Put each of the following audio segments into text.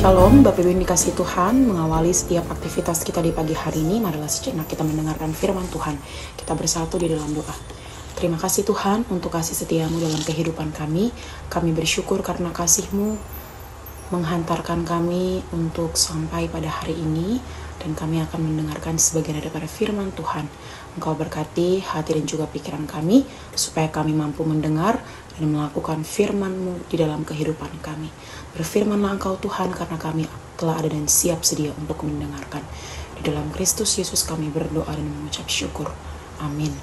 Shalom, Bapak Ibu yang dikasihi Tuhan. Mengawali setiap aktivitas kita di pagi hari ini, marilah sejenak kita mendengarkan firman Tuhan. Kita bersatu di dalam doa. Terima kasih Tuhan untuk kasih setiamu dalam kehidupan kami. Kami bersyukur karena kasih-Mu menghantarkan kami untuk sampai pada hari ini, dan kami akan mendengarkan sebagian daripada firman Tuhan. Engkau berkati hati dan juga pikiran kami, supaya kami mampu mendengar dan melakukan firman-Mu di dalam kehidupan kami. Berfirmanlah Engkau Tuhan, karena kami telah ada dan siap sedia untuk mendengarkan. Di dalam Kristus Yesus kami berdoa dan mengucap syukur. Amin.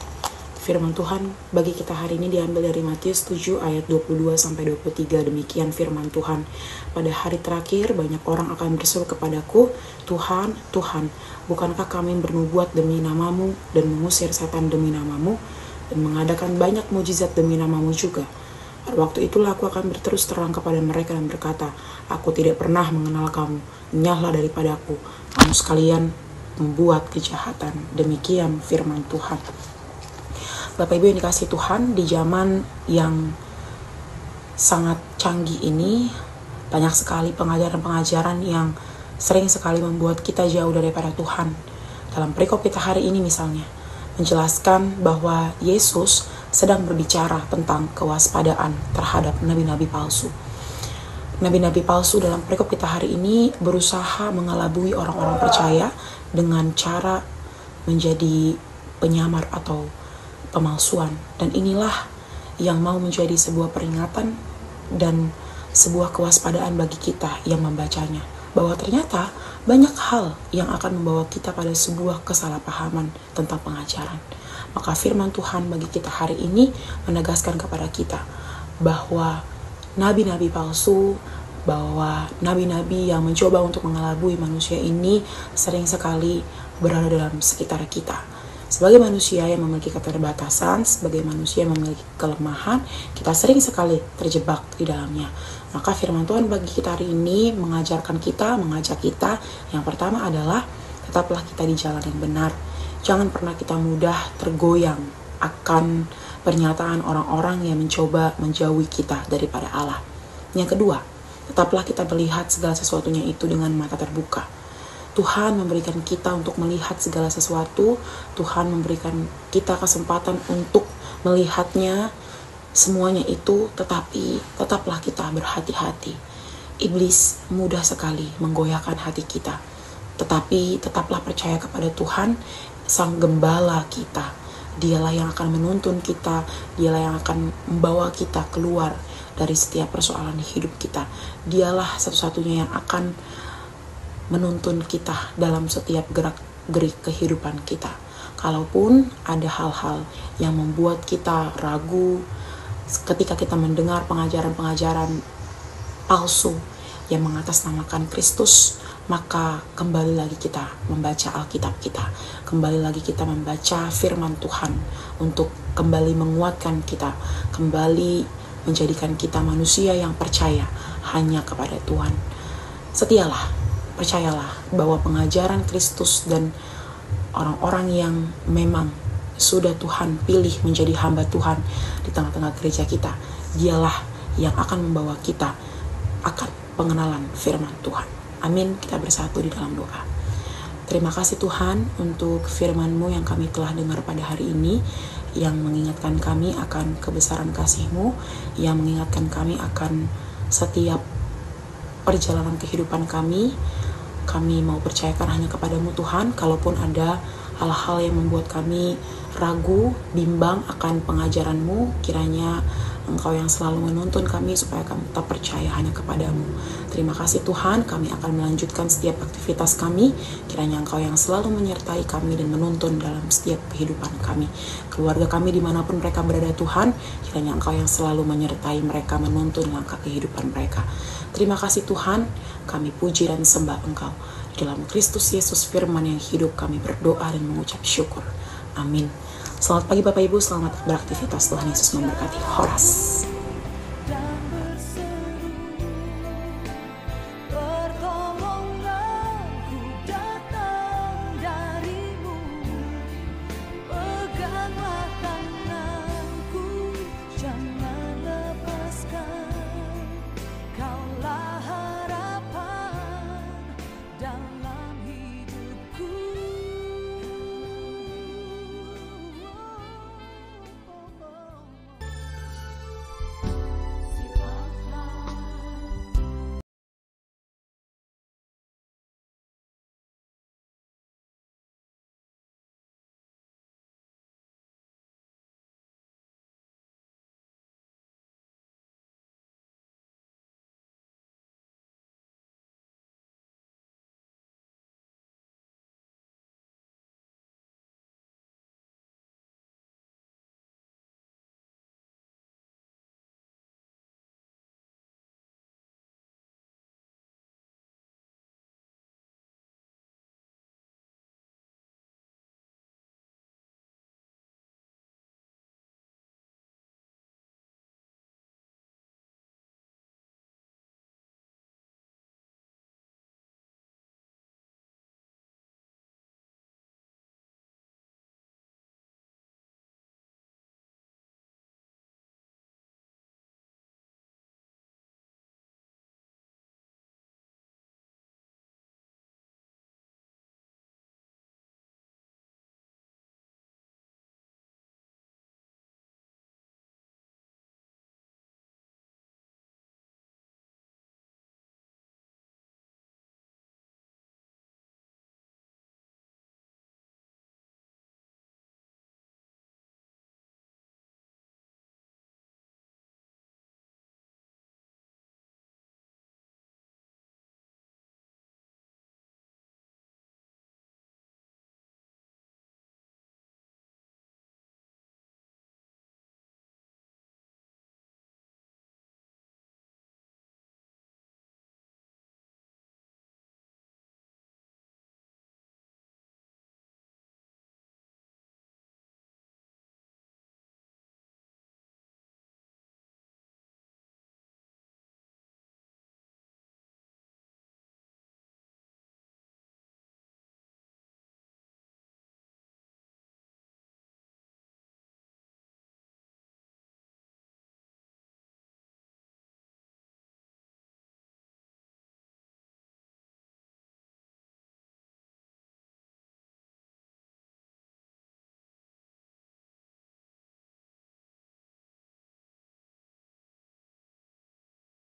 Firman Tuhan bagi kita hari ini diambil dari Matius 7 ayat 22-23. Demikian firman Tuhan. Pada hari terakhir banyak orang akan berseru kepadaku, Tuhan, Tuhan, bukankah kami bernubuat demi namamu dan mengusir setan demi namamu dan mengadakan banyak mujizat demi namamu juga? Pada waktu itulah aku akan berterus terang kepada mereka dan berkata, aku tidak pernah mengenal kamu, enyahlah daripadaku, kamu sekalian membuat kejahatan. Demikian firman Tuhan. Bapak Ibu yang dikasihi Tuhan, di zaman yang sangat canggih ini, banyak sekali pengajaran-pengajaran yang sering sekali membuat kita jauh daripada Tuhan. Dalam perikop kita hari ini misalnya, menjelaskan bahwa Yesus sedang berbicara tentang kewaspadaan terhadap nabi-nabi palsu. Nabi-nabi palsu dalam perikop kita hari ini berusaha mengelabui orang-orang percaya dengan cara menjadi penyamar atau pemalsuan, dan inilah yang mau menjadi sebuah peringatan dan sebuah kewaspadaan bagi kita yang membacanya, bahwa ternyata banyak hal yang akan membawa kita pada sebuah kesalahpahaman tentang pengajaran. Maka firman Tuhan bagi kita hari ini menegaskan kepada kita bahwa nabi-nabi palsu, bahwa nabi-nabi yang mencoba untuk mengelabui manusia ini sering sekali berada dalam sekitar kita. Sebagai manusia yang memiliki keterbatasan, sebagai manusia yang memiliki kelemahan, kita sering sekali terjebak di dalamnya. Maka firman Tuhan bagi kita hari ini mengajak kita, yang pertama adalah tetaplah kita di jalan yang benar. Jangan pernah kita mudah tergoyang akan pernyataan orang-orang yang mencoba menjauhi kita daripada Allah. Yang kedua, tetaplah kita melihat segala sesuatunya itu dengan mata terbuka. Tuhan memberikan kita untuk melihat segala sesuatu. Tuhan memberikan kita kesempatan untuk melihatnya semuanya itu, tetapi tetaplah kita berhati-hati. Iblis mudah sekali menggoyahkan hati kita, tetapi tetaplah percaya kepada Tuhan, Sang Gembala kita. Dialah yang akan menuntun kita, dialah yang akan membawa kita keluar dari setiap persoalan hidup kita. Dialah satu-satunya yang akan menuntun kita dalam setiap gerak-gerik kehidupan kita. Kalaupun ada hal-hal yang membuat kita ragu ketika kita mendengar pengajaran-pengajaran palsu yang mengatasnamakan Kristus, maka kembali lagi kita membaca Alkitab kita, kembali lagi kita membaca firman Tuhan untuk kembali menguatkan kita, kembali menjadikan kita manusia yang percaya hanya kepada Tuhan. Percayalah bahwa pengajaran Kristus dan orang-orang yang memang sudah Tuhan pilih menjadi hamba Tuhan di tengah-tengah gereja kita, dialah yang akan membawa kita akan pengenalan firman Tuhan. Amin. Kita bersatu di dalam doa. Terima kasih Tuhan untuk firman-Mu yang kami telah dengar pada hari ini, yang mengingatkan kami akan kebesaran kasih-Mu, yang mengingatkan kami akan setiap perjalanan kehidupan kami. Kami mau percayakan hanya kepadamu Tuhan. Kalaupun ada hal-hal yang membuat kami ragu, bimbang akan pengajaran-Mu, kiranya Engkau yang selalu menuntun kami supaya kami tetap percaya hanya kepadamu. Terima kasih Tuhan, kami akan melanjutkan setiap aktivitas kami. Kiranya Engkau yang selalu menyertai kami dan menuntun dalam setiap kehidupan kami. Keluarga kami dimanapun mereka berada Tuhan, kiranya Engkau yang selalu menyertai mereka, menuntun langkah kehidupan mereka. Terima kasih Tuhan, kami puji dan sembah Engkau. Di dalam Kristus Yesus firman yang hidup kami berdoa dan mengucap syukur. Amin. Selamat pagi Bapak Ibu, selamat beraktivitas. Tuhan Yesus memberkati. Horas.